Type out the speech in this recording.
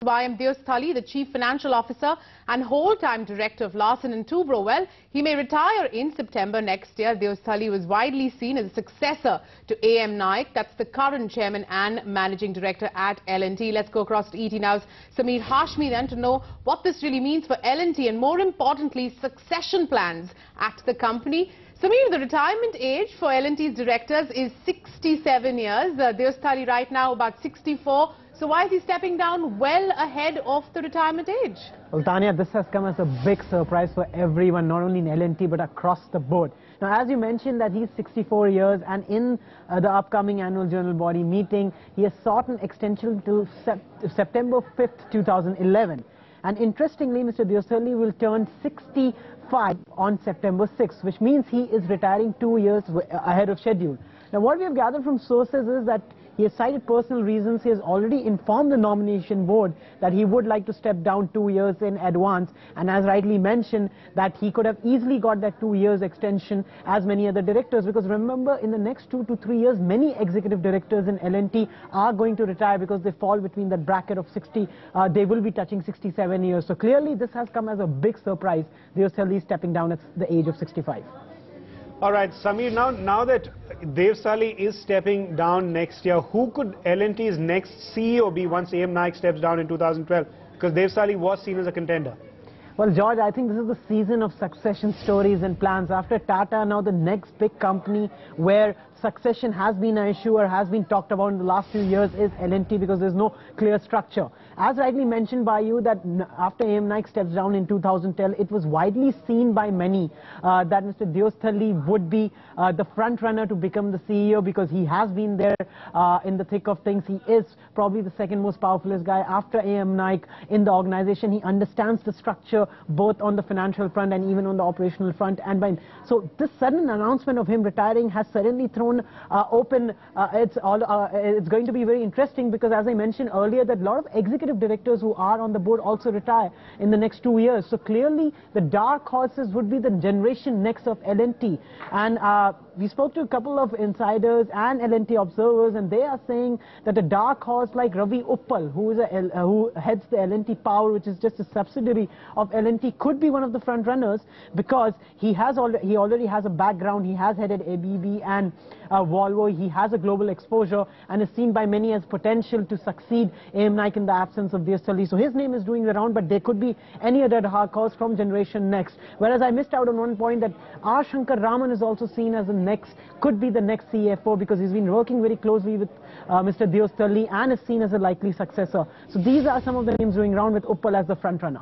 Y.M. Deosthali, the Chief Financial Officer and whole-time Director of Larsen & Toubro. Well, he may retire in September next year. Deosthali was widely seen as a successor to A.M. Naik. That's the current Chairman and Managing Director at L&T. Let's go across to ET Now's Sameer Hashmi then to know what this really means for L&T and, more importantly, succession plans at the company. Sameer, the retirement age for L&T's directors is 67 years. Deosthali right now about 64. So why is he stepping down well ahead of the retirement age? Well, Tanya, this has come as a big surprise for everyone, not only in L&T but across the board. Now, as you mentioned that he's 64 years and in the upcoming annual general body meeting, he has sought an extension till September 5th, 2011. And interestingly, Mr. Deosthali will turn 65 on September 6th, which means he is retiring 2 years ahead of schedule. Now, what we have gathered from sources is that he has cited personal reasons. He has already informed the nomination board that he would like to step down 2 years in advance, and as rightly mentioned that he could have easily got that 2 years extension as many other directors, because remember, in the next 2 to 3 years many executive directors in L&T are going to retire because they fall between that bracket of 60. They will be touching 67 years. So clearly this has come as a big surprise. Deosthali stepping down at the age of 65. All right, Sameer, now that Deosthali is stepping down next year, who could L&T's next CEO be once A.M. Naik steps down in 2012? Because Deosthali was seen as a contender. Well, George, I think this is the season of succession stories and plans. After Tata, now the next big company where succession has been an issue or has been talked about in the last few years is L&T, because there's no clear structure. As rightly mentioned by you, that after A.M. Naik steps down in 2010, it was widely seen by many that Mr. Deosthali would be the front runner to become the CEO, because he has been there in the thick of things. He is probably the second most powerful guy after A.M. Naik in the organization. He understands the structure both on the financial front and even on the operational front. And so this sudden announcement of him retiring has suddenly thrown open. It's going to be very interesting, because as I mentioned earlier that a lot of executive directors who are on the board also retire in the next 2 years. So clearly the dark horses would be the generation next of L&T. And we spoke to a couple of insiders and L&T observers, and they are saying that a dark horse like Ravi Uppal, who heads the L&T Power, which is just a subsidiary of L&T, could be one of the front runners, because he already has a background. He has headed ABB and Volvo. He has a global exposure and is seen by many as potential to succeed A.M. Naik in the absence of Deosthali. So his name is doing the round, but there could be any other dark horse from generation next. Whereas I missed out on one point, that R. Shankar Raman is also seen as could be the next CFO, because he's been working very closely with Mr. Deosthali and is seen as a likely successor. So these are some of the names doing round, with Uppal as the front runner.